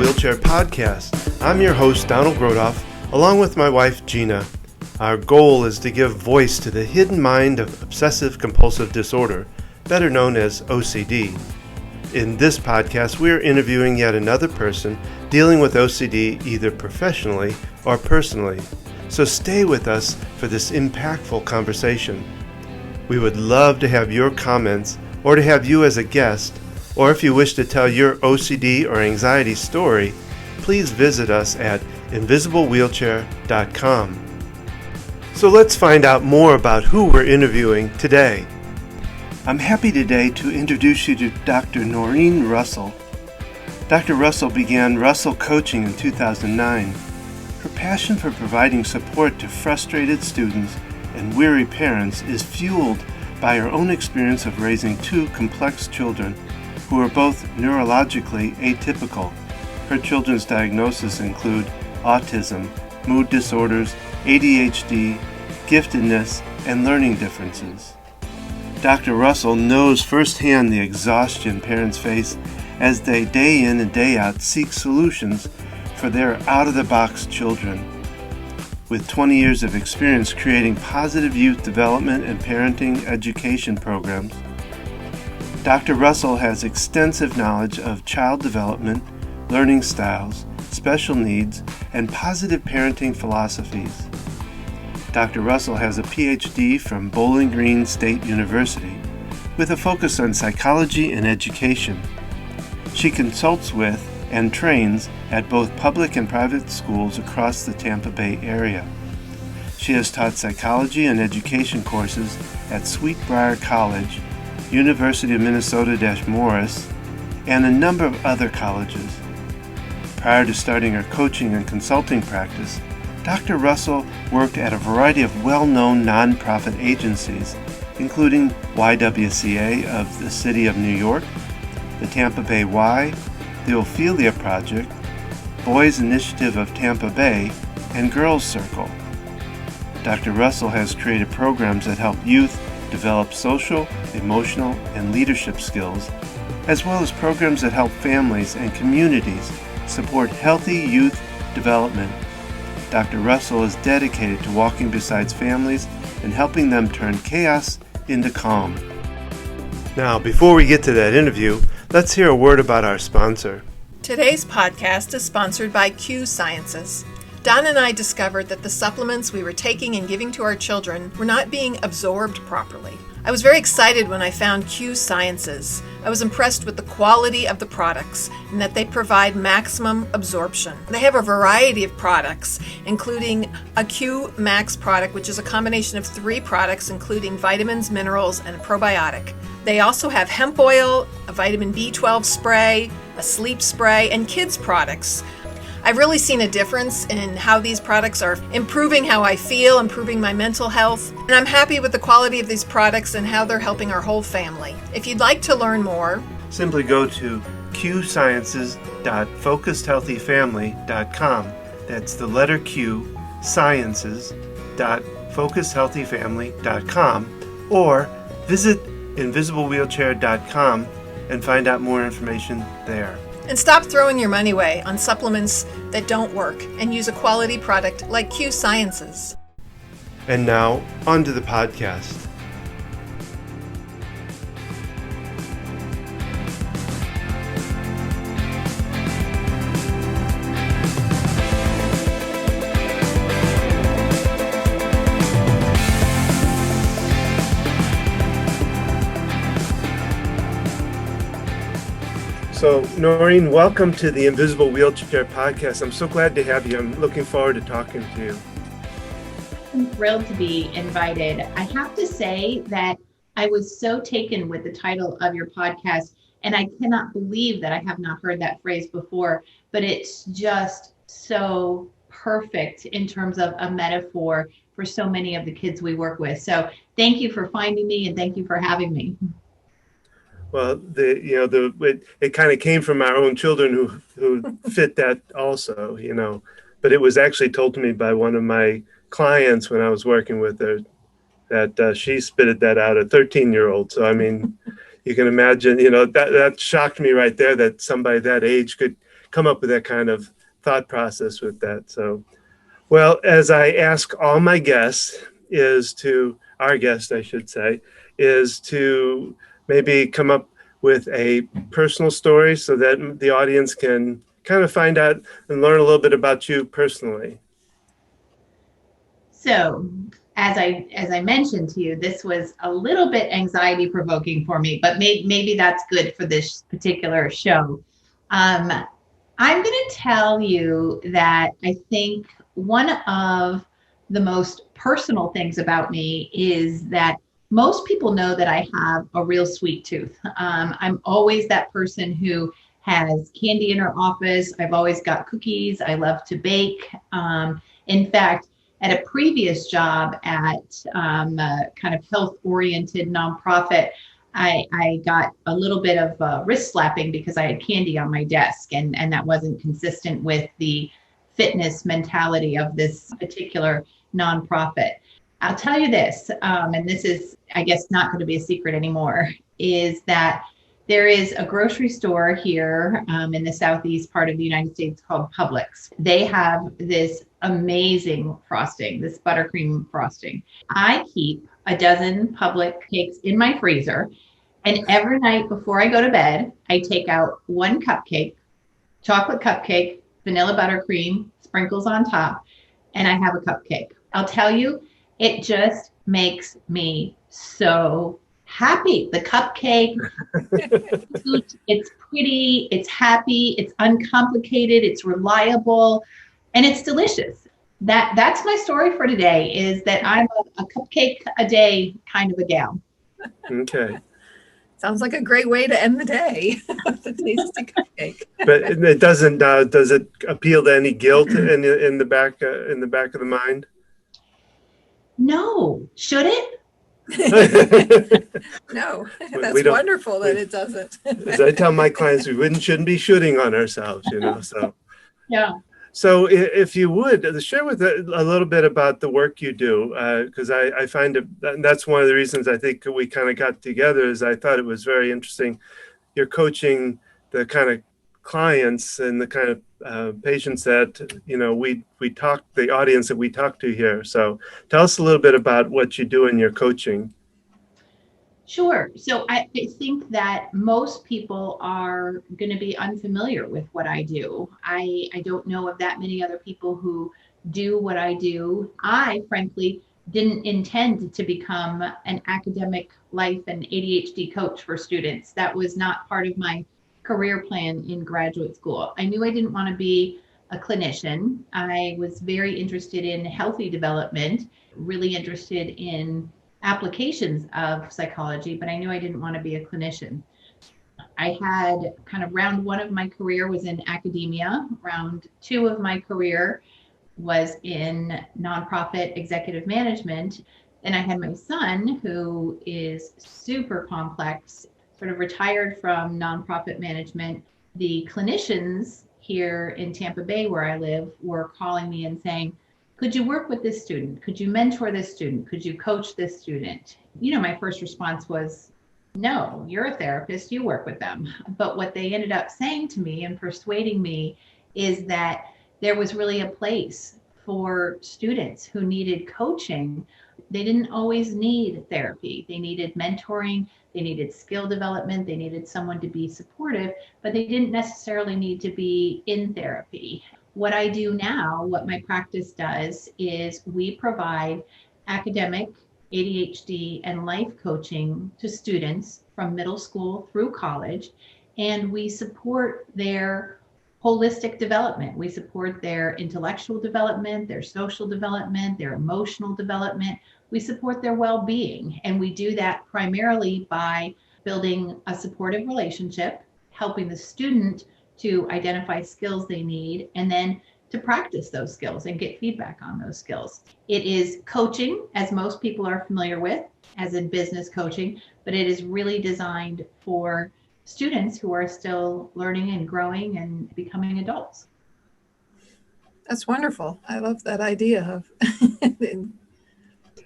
Wheelchair podcast. I'm your host, Donald Grodoff, along with my wife, Gina. Our goal is to give voice to the hidden mind of obsessive-compulsive disorder, better known as OCD. In this podcast, we are interviewing yet another person dealing with OCD either professionally or personally. So stay with us for this impactful conversation. We would love to have your comments or to have you as a guest, or if you wish to tell your OCD or anxiety story, please visit us at invisiblewheelchair.com. So let's find out more about who we're interviewing today. I'm happy today to introduce you to Dr. Norinne Russell. Dr. Russell began Russell Coaching in 2009. Her passion for providing support to frustrated students and weary parents is fueled by her own experience of raising two complex children who are both neurologically atypical. Her children's diagnoses include autism, mood disorders, ADHD, giftedness, and learning differences. Dr. Russell knows firsthand the exhaustion parents face as they day in and day out seek solutions for their out-of-the-box children. With 20 years of experience creating positive youth development and parenting education programs, Dr. Russell has extensive knowledge of child development, learning styles, special needs, and positive parenting philosophies. Dr. Russell has a PhD from Bowling Green State University with a focus on psychology and education. She consults with and trains at both public and private schools across the Tampa Bay area. She has taught psychology and education courses at Sweetbriar College, University of Minnesota-Morris, and a number of other colleges. Prior to starting her coaching and consulting practice, Dr. Russell worked at a variety of well-known nonprofit agencies, including YWCA of the City of New York, the Tampa Bay Y, the Ophelia Project, Boys Initiative of Tampa Bay, and Girls Circle. Dr. Russell has created programs that help youth develop social, emotional, and leadership skills, as well as programs that help families and communities support healthy youth development. Dr. Russell is dedicated to walking beside families and helping them turn chaos into calm. Now, before we get to that interview, let's hear a word about our sponsor. Today's podcast is sponsored by Q Sciences. Don and I discovered that the supplements we were taking and giving to our children were not being absorbed properly. I was very excited when I found Q Sciences. I was impressed with the quality of the products and that they provide maximum absorption. They have a variety of products, including a Q Max product, which is a combination of 3 products, including vitamins, minerals, and a probiotic. They also have hemp oil, a vitamin B12 spray, a sleep spray, and kids products. I've really seen a difference in how these products are improving how I feel, improving my mental health, and I'm happy with the quality of these products and how they're helping our whole family. If you'd like to learn more, simply go to qsciences.focusedhealthyfamily.com. That's the letter Q, sciences.focusedhealthyfamily.com, or visit invisiblewheelchair.com and find out more information there. and stop throwing your money away on supplements that don't work and use a quality product like Q Sciences. And now, on to the podcast. So, Norinne, welcome to the Invisible Wheelchair Podcast. I'm so glad to have you. I'm looking forward to talking to you. I'm thrilled to be invited. I have to say that I was so taken with the title of your podcast, and I cannot believe that I have not heard that phrase before, but it's just so perfect in terms of a metaphor for so many of the kids we work with. So thank you for finding me, and thank you for having me. Well, it kind of came from our own children who fit that also, but it was actually told to me by one of my clients when I was working with her that she spitted that out, a 13-year-old. So, I mean, you can imagine, that shocked me right there that somebody that age could come up with that kind of thought process with that. So, well, as I ask all my guests, our guest, I should say, is to maybe come up with a personal story so that the audience can kind of find out and learn a little bit about you personally. So, as I mentioned to you, this was a little bit anxiety provoking for me, but maybe that's good for this particular show. I'm going to tell you that I think one of the most personal things about me is that most people know that I have a real sweet tooth. I'm always that person who has candy in her office. I've always got cookies. I love to bake. In fact, at a previous job at a kind of health-oriented nonprofit, I got a little bit of wrist slapping because I had candy on my desk, and that wasn't consistent with the fitness mentality of this particular nonprofit. I'll tell you this, and this is, I guess, not going to be a secret anymore, is that there is a grocery store here in the southeast part of the United States called Publix. They have this amazing frosting, this buttercream frosting. I keep a dozen Publix cakes in my freezer, and every night before I go to bed, I take out one cupcake, chocolate cupcake, vanilla buttercream, sprinkles on top, and I have a cupcake. I'll tell you, it just makes me so happy. The cupcake, it's pretty, it's happy, it's uncomplicated, it's reliable, and it's delicious. That's my story for today, is that I'm a cupcake a day kind of a gal. Okay. Sounds like a great way to end the day. The tasty cupcake. But it doesn't. Does it appeal to any guilt in the back of the mind? No. Should it? No. That's wonderful that it doesn't. As I tell my clients, we shouldn't be shooting on ourselves, So Yeah. So if you would share with a little bit about the work you do, because I find it, and that's one of the reasons I think we kind of got together, is I thought it was very interesting. You're coaching the kind of clients and the kind of patients that, the audience that we talk to here. So tell us a little bit about what you do in your coaching. Sure. So I think that most people are going to be unfamiliar with what I do. I don't know of that many other people who do what I do. I, frankly, didn't intend to become an academic life and ADHD coach for students. That was not part of my career plan in graduate school. I knew I didn't want to be a clinician. I was very interested in healthy development, really interested in applications of psychology, but I knew I didn't want to be a clinician. I had kind of round one of my career was in academia. Round two of my career was in nonprofit executive management. And I had my son, who is super complex, sort of retired from nonprofit management. The clinicians here in Tampa Bay, where I live, were calling me and saying, could you work with this student? Could you mentor this student? Could you coach this student? My first response was, no, you're a therapist, you work with them. But what they ended up saying to me and persuading me is that there was really a place for students who needed coaching. They didn't always need therapy. They needed mentoring, they needed skill development, they needed someone to be supportive, but they didn't necessarily need to be in therapy. What I do now, what my practice does, is we provide academic, ADHD, and life coaching to students from middle school through college, and we support their holistic development. We support their intellectual development, their social development, their emotional development. We support their well-being, and we do that primarily by building a supportive relationship, helping the student to identify skills they need, and then to practice those skills and get feedback on those skills. It is coaching, as most people are familiar with, as in business coaching, but it is really designed for students who are still learning and growing and becoming adults. That's wonderful. I love that idea of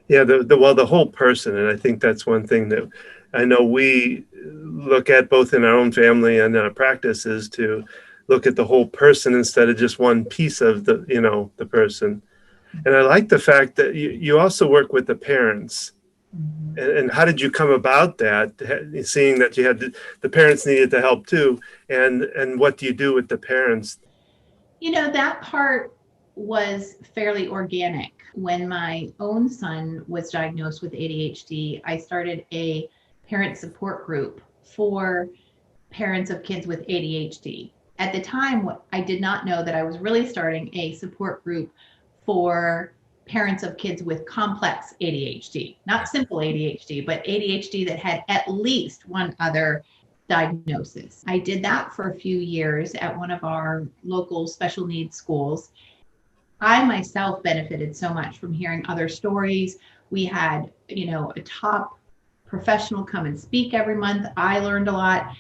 Yeah, the whole person, and I think that's one thing that I know we look at both in our own family and in our practice, is to look at the whole person instead of just one piece of the person. And I like the fact that you also work with the parents. And how did you come about that, seeing that you had the parents needed the help too? And what do you do with the parents? That part was fairly organic. When my own son was diagnosed with ADHD, I started a parent support group for parents of kids with ADHD. At the time, I did not know that I was really starting a support group for parents of kids with complex ADHD, not simple ADHD, but ADHD that had at least one other diagnosis. I did that for a few years at one of our local special needs schools. I myself benefited so much from hearing other stories. We had, a top professional come and speak every month. I learned a lot.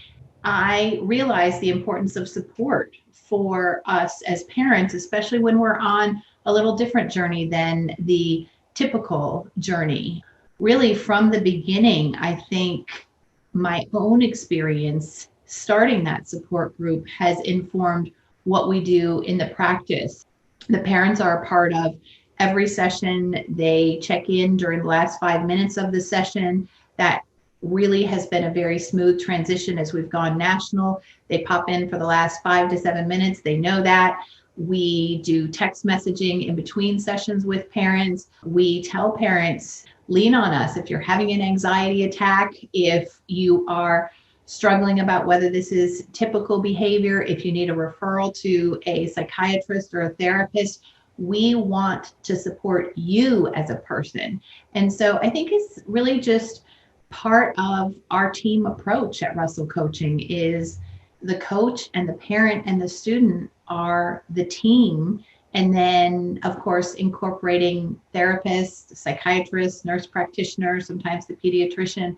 I realized the importance of support for us as parents, especially when we're on a little different journey than the typical journey. Really, from the beginning, I think my own experience starting that support group has informed what we do in the practice. The parents are a part of every session. They check in during the last 5 minutes of the session. That really has been a very smooth transition as we've gone national. They pop in for the last 5 to 7 minutes. They know that. We do text messaging in between sessions with parents. We tell parents, lean on us if you're having an anxiety attack, if you are struggling about whether this is typical behavior, if you need a referral to a psychiatrist or a therapist. We want to support you as a person. And so I think it's really just part of our team approach at Russell Coaching is the coach and the parent and the student are the team. And then, of course, incorporating therapists, psychiatrists, nurse practitioners, sometimes the pediatrician.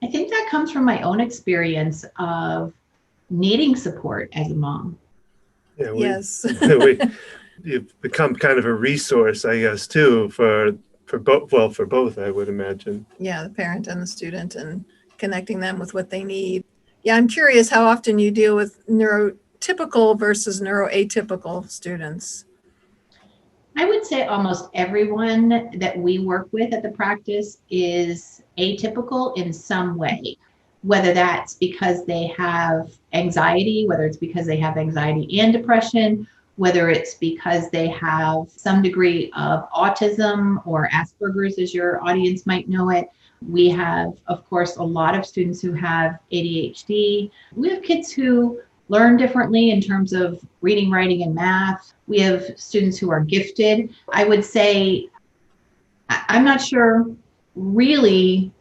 I think that comes from my own experience of needing support as a mom. Yeah, Yes. You've become kind of a resource, I guess, too, for both, I would imagine. Yeah, the parent and the student and connecting them with what they need. Yeah, I'm curious how often you deal with neurotypical versus neuroatypical students. I would say almost everyone that we work with at the practice is atypical in some way, whether that's because they have anxiety, whether it's because they have anxiety and depression, whether it's because they have some degree of autism or Asperger's, as your audience might know it. We have, of course, a lot of students who have ADHD. We have kids who learn differently in terms of reading, writing, and math. We have students who are gifted. I would say, I'm not sure really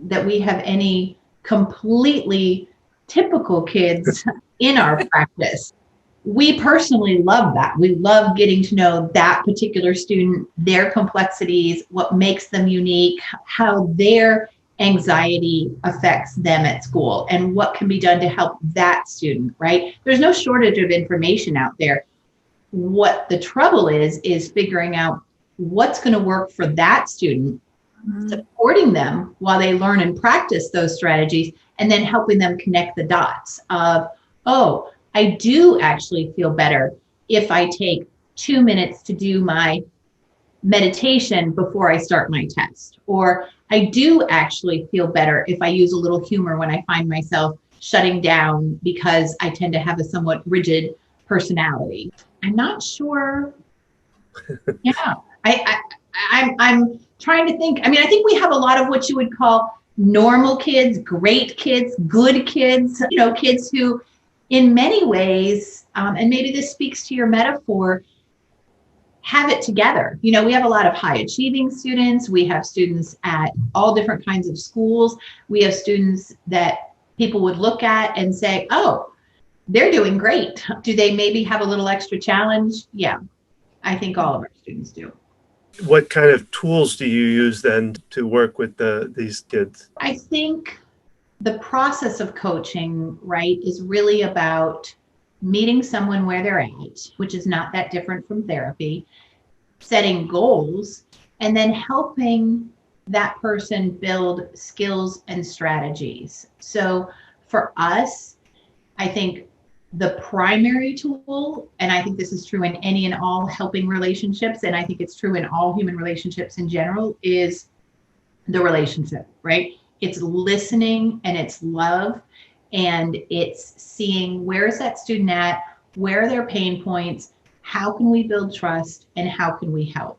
that we have any completely typical kids in our practice. We personally love that. We love getting to know that particular student, their complexities, what makes them unique, how their anxiety affects them at school, and what can be done to help that student, right? There's no shortage of information out there. What the trouble is figuring out what's going to work for that student, supporting them while they learn and practice those strategies, and then helping them connect the dots of, oh, I do actually feel better if I take 2 minutes to do my meditation before I start my test. Or I do actually feel better if I use a little humor when I find myself shutting down because I tend to have a somewhat rigid personality. I'm not sure. Yeah, I'm trying to think. I mean, I think we have a lot of what you would call normal kids, great kids, good kids, kids who in many ways, and maybe this speaks to your metaphor, have it together. We have a lot of high achieving students. We have students at all different kinds of schools. We have students that people would look at and say, oh, they're doing great. Do they maybe have a little extra challenge? Yeah, I think all of our students do. What kind of tools do you use then to work with these kids? I think the process of coaching, right, is really about meeting someone where they're at, which is not that different from therapy, setting goals, and then helping that person build skills and strategies. So for us, I think the primary tool, and I think this is true in any and all helping relationships, and I think it's true in all human relationships in general, is the relationship, right? It's listening and it's love, and it's seeing where is that student at, where are their pain points, how can we build trust, and how can we help?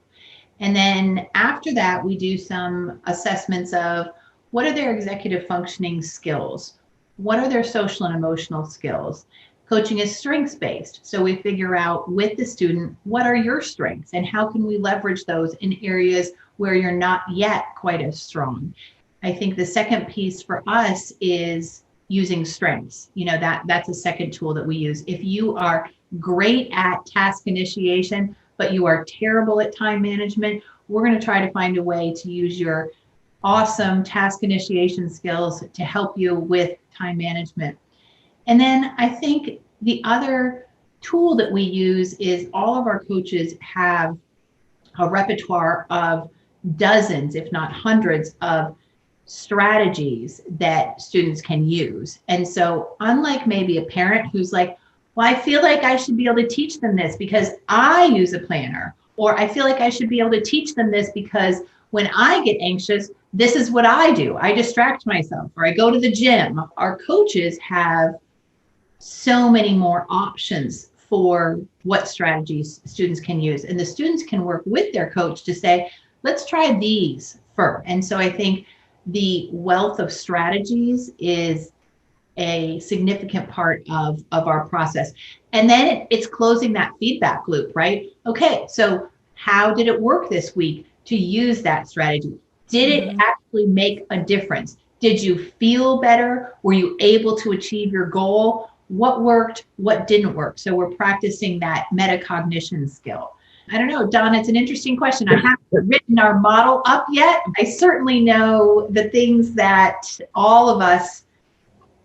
And then after that, we do some assessments of what are their executive functioning skills? What are their social and emotional skills? Coaching is strengths-based. So we figure out with the student, what are your strengths and how can we leverage those in areas where you're not yet quite as strong? I think the second piece for us is using strengths. That's a second tool that we use. If you are great at task initiation, but you are terrible at time management, we're going to try to find a way to use your awesome task initiation skills to help you with time management. And then I think the other tool that we use is all of our coaches have a repertoire of dozens, if not hundreds, of strategies that students can use. And so unlike maybe a parent who's like, well, I feel like I should be able to teach them this because I use a planner, or I feel like I should be able to teach them this because when I get anxious, this is what I do. I distract myself, or I go to the gym. Our coaches have so many more options for what strategies students can use. And the students can work with their coach to say, let's try these first. And so I think the wealth of strategies is a significant part of our process. And then it's closing that feedback loop, right? Okay, so how did it work this week to use that strategy? Did it actually make a difference? Did you feel better? Were you able to achieve your goal? What worked? What didn't work? So we're practicing that metacognition skill. I don't know, Don, it's an interesting question. I haven't written our model up yet. I certainly know the things that all of us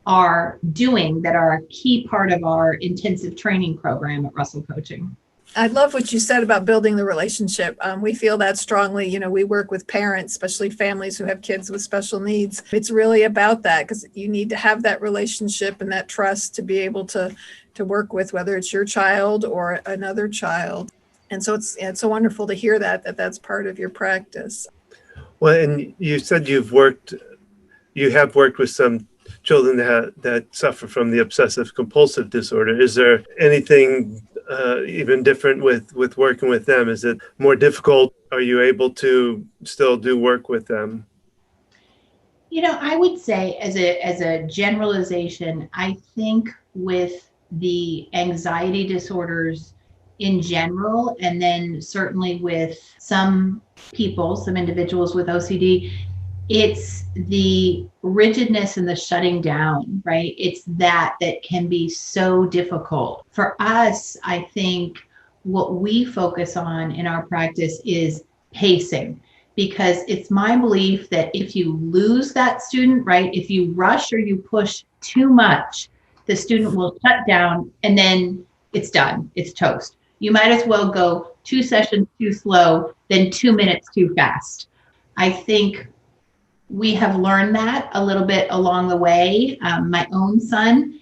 are doing that are a key part of our intensive training program at Russell Coaching. I love what you said about building the relationship. We feel that strongly. We work with parents, especially families who have kids with special needs. It's really about that because you need to have that relationship and that trust to be able to work with, whether it's your child or another child. And so it's so wonderful to hear that's part of your practice. Well, and you said you have worked with some children that suffer from the obsessive compulsive disorder. Is there anything even different with working with them? Is it more difficult? Are you able to still do work with them? I would say as a generalization, I think with the anxiety disorders in general, and then certainly with some individuals with OCD, it's the rigidness and the shutting down, right? It's that can be so difficult. For us, I think what we focus on in our practice is pacing, because it's my belief that if you lose that student, right, if you rush or you push too much, the student will shut down and then it's done. It's toast. You might as well go 2 sessions too slow than 2 minutes too fast. I think we have learned that a little bit along the way. My own son,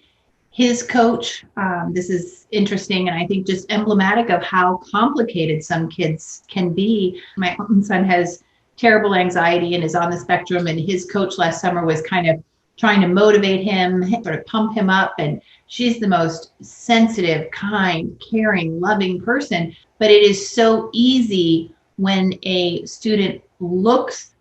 his coach, this is interesting and I think just emblematic of how complicated some kids can be. My own son has terrible anxiety and is on the spectrum, and his coach last summer was kind of trying to motivate him, sort of pump him up. And she's the most sensitive, kind, caring, loving person. But it is so easy when a student looks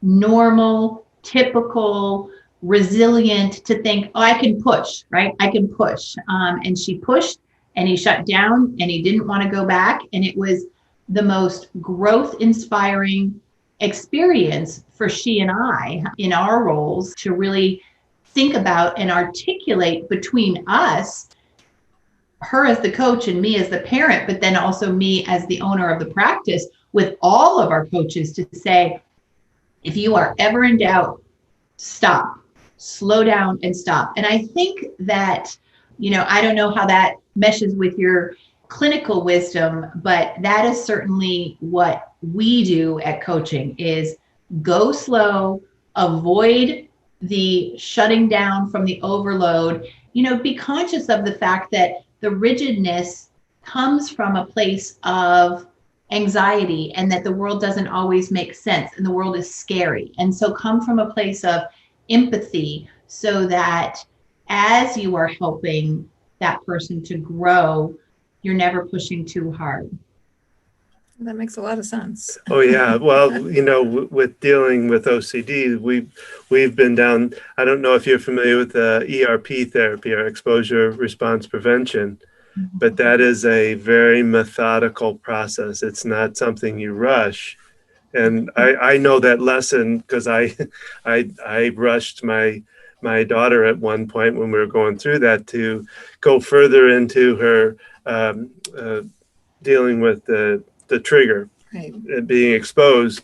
normal, typical, resilient to think, oh, I can push, right? I can push. And she pushed and he shut down and he didn't want to go back. And it was the most growth inspiring experience for she and I in our roles to really think about and articulate between us, her as the coach and me as the parent, but then also me as the owner of the practice with all of our coaches to say, if you are ever in doubt, stop, slow down and stop. And I think that, I don't know how that meshes with your clinical wisdom, but that is certainly what we do at coaching is go slow, avoid the shutting down from the overload, be conscious of the fact that the rigidness comes from a place of anxiety and that the world doesn't always make sense and the world is scary. And so come from a place of empathy so that as you are helping that person to grow, you're never pushing too hard. That makes a lot of sense. Oh yeah. Well, with dealing with OCD, we've been down. I don't know if you're familiar with ERP therapy, or exposure response prevention, but that is a very methodical process. It's not something you rush. And I know that lesson because I rushed my daughter at one point when we were going through that to go further into her dealing with the trigger, Right. being exposed.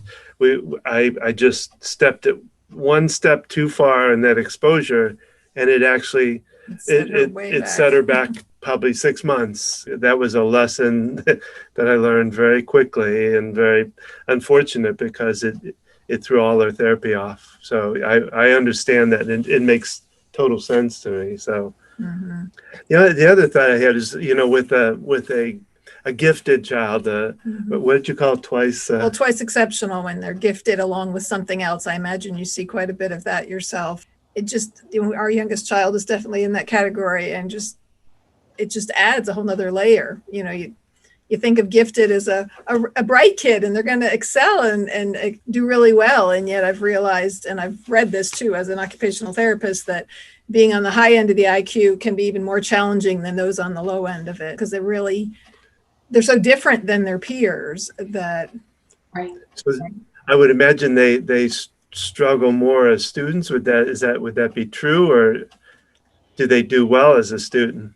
I just stepped it one step too far in that exposure, and it actually it set her back probably 6 months. That was a lesson that I learned very quickly, and very unfortunate because it threw all her therapy off. So I understand that, and it makes total sense to me. So the other thought I had is, with a gifted child, what did you call it, twice? Well, twice exceptional when they're gifted along with something else. I imagine you see quite a bit of that yourself. Our youngest child is definitely in that category, and it just adds a whole nother layer. You think of gifted as a bright kid and they're going to excel and do really well. And yet I've realized, and I've read this too as an occupational therapist, that being on the high end of the IQ can be even more challenging than those on the low end of it, because they're so different than their peers that. Right. So I would imagine they struggle more as students. Would that be true, or do they do well as a student?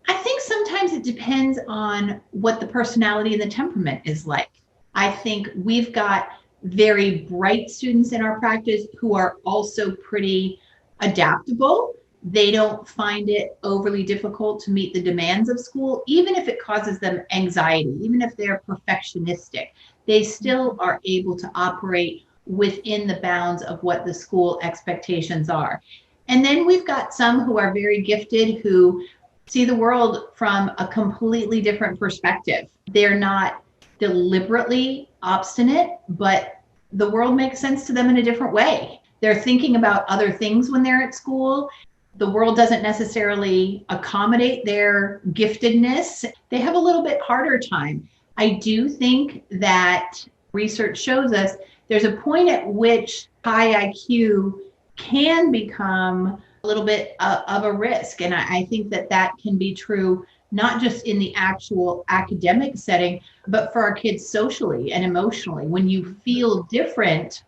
I think sometimes it depends on what the personality and the temperament is like. I think we've got very bright students in our practice who are also pretty adaptable. They don't find it overly difficult to meet the demands of school, even if it causes them anxiety, even if they're perfectionistic. They still are able to operate within the bounds of what the school expectations are. And then we've got some who are very gifted, who see the world from a completely different perspective. They're not deliberately obstinate, but the world makes sense to them in a different way. They're thinking about other things when they're at school. The world doesn't necessarily accommodate their giftedness. They have a little bit harder time. I do think that research shows us there's a point at which high IQ can become a little bit of a risk. And I think that can be true, not just in the actual academic setting, but for our kids socially and emotionally. When you feel different,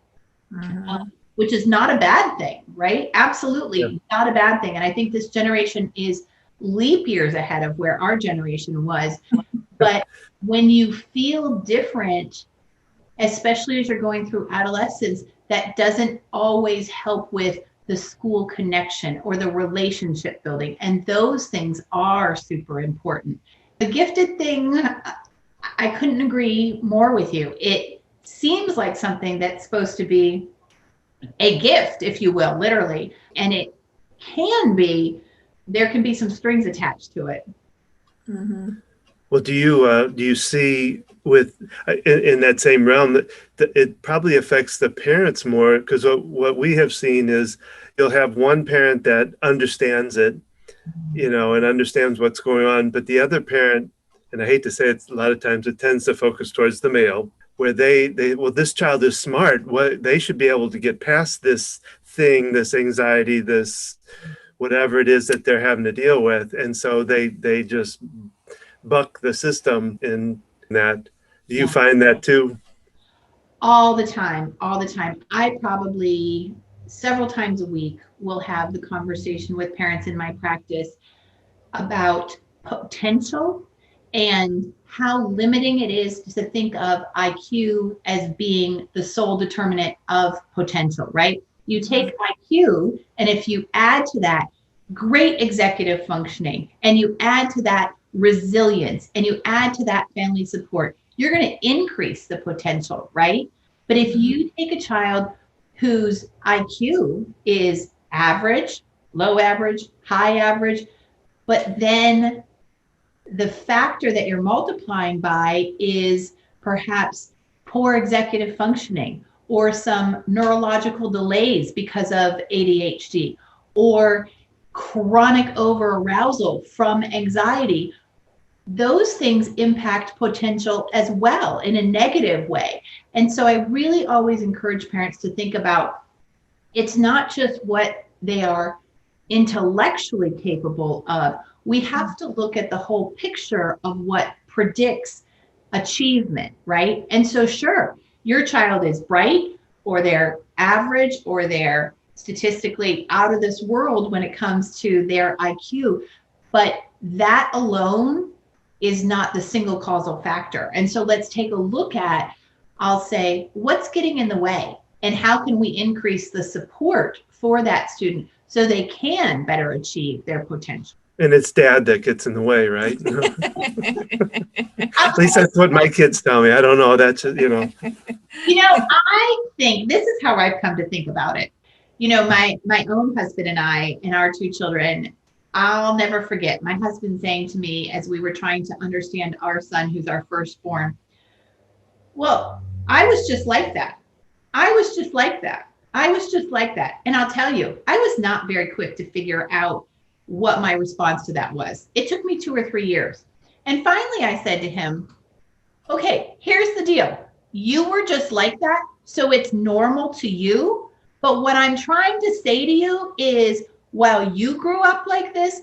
which is not a bad thing, right? Absolutely not a bad thing. And I think this generation is leap years ahead of where our generation was. But when you feel different, especially as you're going through adolescence, that doesn't always help with the school connection or the relationship building. And those things are super important. The gifted thing, I couldn't agree more with you. It seems like something that's supposed to be a gift, if you will, literally. And it can be, there can be some strings attached to it. Mm-hmm. Well, do you see in that same realm that it probably affects the parents more? Because what we have seen is you'll have one parent that understands it, and understands what's going on, but the other parent, and I hate to say it, a lot of times it tends to focus towards the male, where well, this child is smart. They should be able to get past this thing, this anxiety, this whatever it is that they're having to deal with, and so they just buck the system in that. Do you find that too? All the time. I probably several times a week will have the conversation with parents in my practice about potential and how limiting it is to think of IQ as being the sole determinant of potential, right? You take IQ, and if you add to that great executive functioning, and you add to that resilience, and you add to that family support, you're going to increase the potential, right? But if you take a child whose IQ is average low average, high average. But then the factor that you're multiplying by is perhaps poor executive functioning or some neurological delays because of ADHD or chronic overarousal from anxiety. Those things impact potential as well in a negative way. And so I really always encourage parents to think about it's not just what they are intellectually capable of. We have to look at the whole picture of what predicts achievement, right? And so, sure, your child is bright, or they're average, or they're statistically out of this world when it comes to their IQ, but that alone is not the single causal factor. And so let's take a look at, I'll say, what's getting in the way and how can we increase the support for that student so they can better achieve their potential. And it's dad that gets in the way, right? At least that's what my kids tell me. I don't know. That's, I think this is how I've come to think about it. My own husband and I and our two children, I'll never forget my husband saying to me as we were trying to understand our son, who's our firstborn, well, I was just like that. I was just like that. I was just like that. And I'll tell you, I was not very quick to figure out what my response to that was. It took me 2 or 3 years. And finally I said to him, okay, here's the deal. You were just like that, so it's normal to you. But what I'm trying to say to you is, while you grew up like this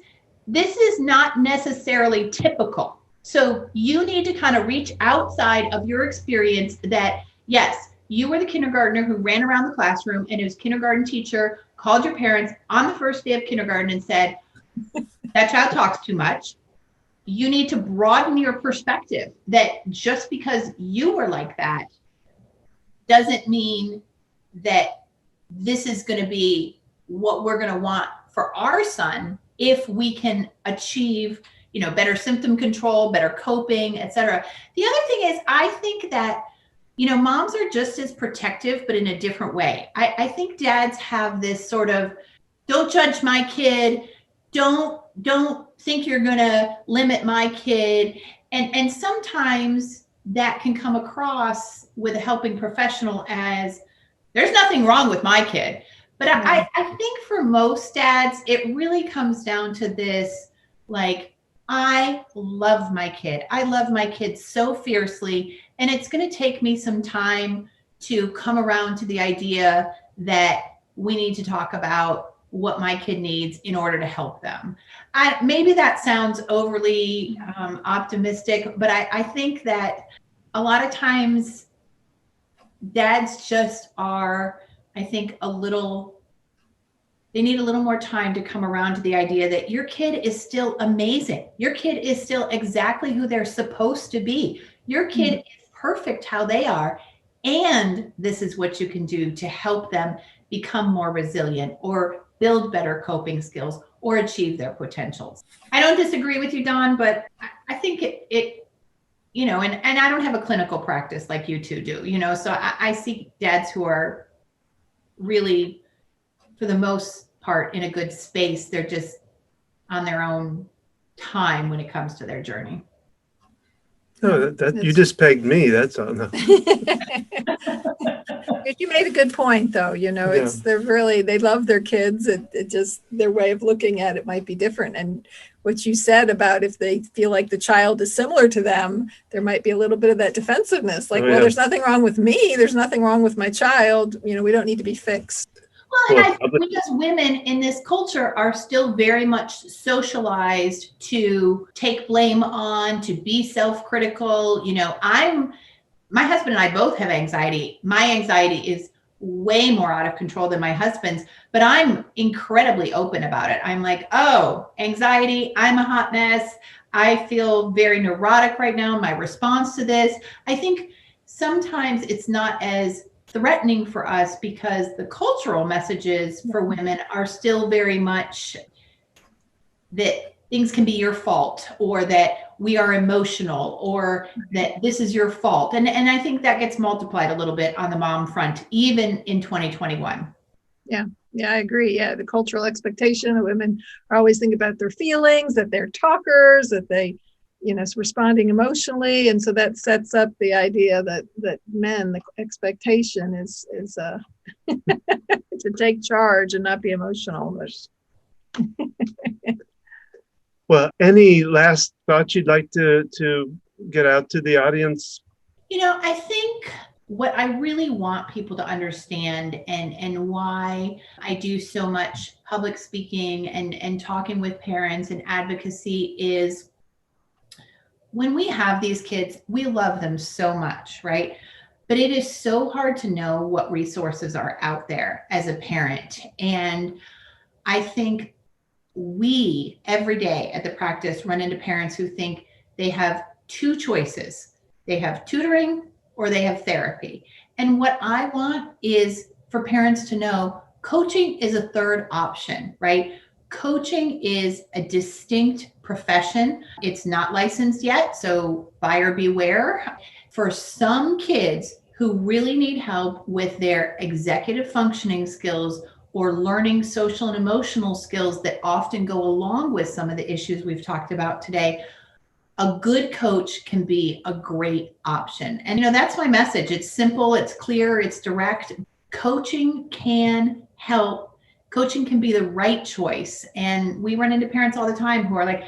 is not necessarily typical. So you need to kind of reach outside of your experience that, yes, you were the kindergartner who ran around the classroom and his kindergarten teacher called your parents on the first day of kindergarten and said, that child talks too much. You need to broaden your perspective that just because you were like that doesn't mean that this is going to be what we're going to want for our son if we can achieve, better symptom control, better coping, etc. The other thing is, I think that, moms are just as protective, but in a different way. I think dads have this sort of, don't judge my kid, don't think you're going to limit my kid. And sometimes that can come across with a helping professional as, there's nothing wrong with my kid. But I think for most dads, it really comes down to this, like, I love my kid. I love my kid so fiercely. And it's going to take me some time to come around to the idea that we need to talk about what my kid needs in order to help them. Maybe that sounds overly optimistic, but I think that a lot of times dads just are, I think, they need a little more time to come around to the idea that your kid is still amazing. Your kid is still exactly who they're supposed to be. Your kid is perfect how they are. And this is what you can do to help them become more resilient or build better coping skills or achieve their potentials. I don't disagree with you, Dawn, but I think it and I don't have a clinical practice like you two do, so I see dads who are really, for the most part, in a good space. They're just on their own time when it comes to their journey. No, that you just pegged me. That's all. No. You made a good point, though. It's they love their kids. It just, their way of looking at it might be different. And what you said about if they feel like the child is similar to them, there might be a little bit of that defensiveness. Like, well, there's nothing wrong with me. There's nothing wrong with my child. We don't need to be fixed. Well, and I think we as women in this culture are still very much socialized to take blame on, to be self-critical. My husband and I both have anxiety. My anxiety is way more out of control than my husband's, but I'm incredibly open about it. I'm like, oh, anxiety, I'm a hot mess. I feel very neurotic right now. My response to this, I think sometimes it's not as threatening for us because the cultural messages for women are still very much that things can be your fault, or that we are emotional, or that this is your fault. And I think that gets multiplied a little bit on the mom front, even in 2021. Yeah. Yeah, I agree. Yeah, the cultural expectation of women are always thinking about their feelings, that they're talkers, that they, responding emotionally, and so that sets up the idea that men, the expectation is to take charge and not be emotional. Well, any last thoughts you'd like to get out to the audience? I think what I really want people to understand and why I do so much public speaking and talking with parents and advocacy is when we have these kids, we love them so much, right? But it is so hard to know what resources are out there as a parent. And I think we every day at the practice run into parents who think they have two choices. They have tutoring or they have therapy. And what I want is for parents to know coaching is a third option, right? Coaching is a distinct profession. It's not licensed yet, so buyer beware. For some kids who really need help with their executive functioning skills or learning social and emotional skills that often go along with some of the issues we've talked about today, a good coach can be a great option. And, that's my message. It's simple, it's clear, it's direct. Coaching can help. Coaching can be the right choice. And we run into parents all the time who are like,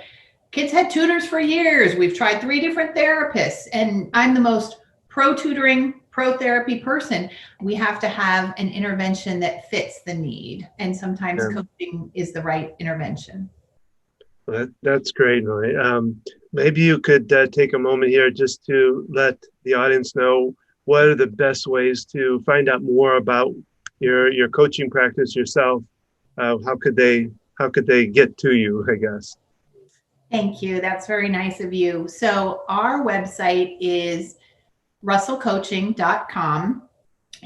kids had tutors for years. We've tried 3 different therapists. And I'm the most pro-tutoring, pro-therapy person. We have to have an intervention that fits the need. And sometimes coaching is the right intervention. That's great, Norinne. Maybe you could take a moment here just to let the audience know what are the best ways to find out more about your coaching practice yourself. How could they get to you, I guess? Thank you. That's very nice of you. So our website is russellcoaching.com.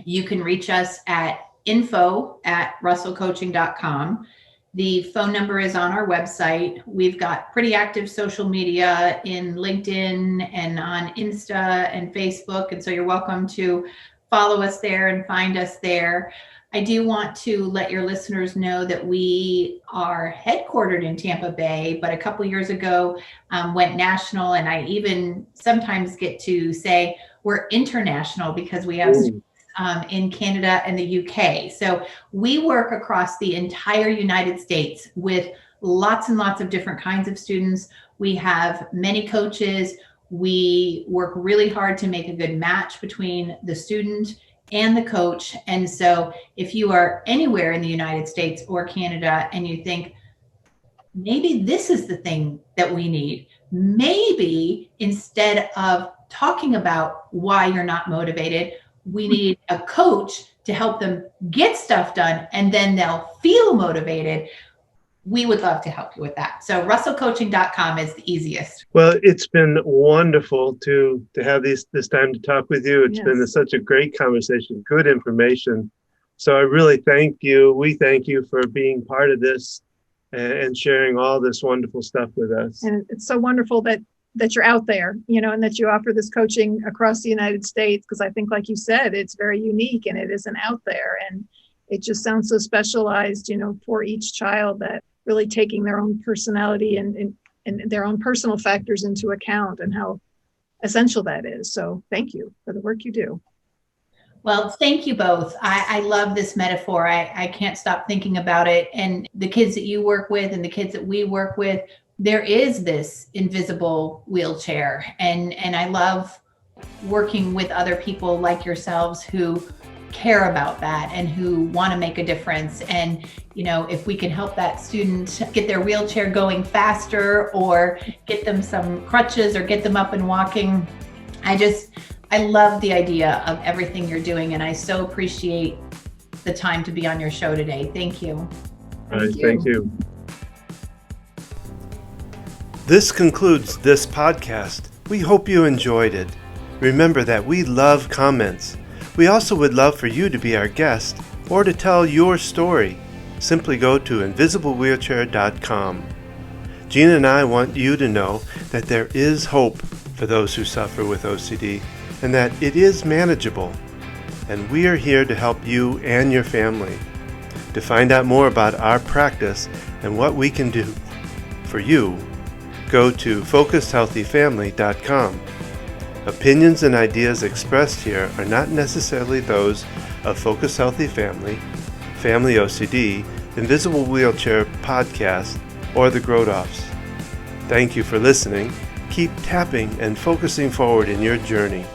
You can reach us at info@russellcoaching.com. The phone number is on our website. We've got pretty active social media in LinkedIn and on Insta and Facebook. And so you're welcome to follow us there and find us there. I do want to let your listeners know that we are headquartered in Tampa Bay, but a couple years ago went national. And I even sometimes get to say we're international because we have in Canada and the UK. So we work across the entire United States with lots and lots of different kinds of students. We have many coaches. We work really hard to make a good match between the student and the coach. And so if you are anywhere in the United States or Canada and you think, maybe this is the thing that we need, maybe instead of talking about why you're not motivated, we need a coach to help them get stuff done and then they'll feel motivated. We would love to help you with that. So russellcoaching.com is the easiest. Well, it's been wonderful to have this time to talk with you. It's been such a great conversation, good information. So I really thank you. We thank you for being part of this and sharing all this wonderful stuff with us. And it's so wonderful that you're out there, and that you offer this coaching across the United States, because I think, like you said, it's very unique and it isn't out there. And it just sounds so specialized, for each child, that really taking their own personality and their own personal factors into account and how essential that is. So thank you for the work you do. Well, thank you both. I love this metaphor. I can't stop thinking about it. And the kids that you work with and the kids that we work with, there is this invisible wheelchair. And I love working with other people like yourselves who care about that and who want to make a difference. And, if we can help that student get their wheelchair going faster or get them some crutches or get them up and walking, I love the idea of everything you're doing. And I so appreciate the time to be on your show today. Thank you. All right, thank you. This concludes this podcast. We hope you enjoyed it. Remember that we love comments. We also would love for you to be our guest or to tell your story. Simply go to invisiblewheelchair.com. Gina and I want you to know that there is hope for those who suffer with OCD and that it is manageable. And we are here to help you and your family. To find out more about our practice and what we can do for you, go to FocusHealthyFamily.com. Opinions and ideas expressed here are not necessarily those of Focus Healthy Family, Family OCD, Invisible Wheelchair Podcast, or the Grodoffs. Thank you for listening. Keep tapping and focusing forward in your journey.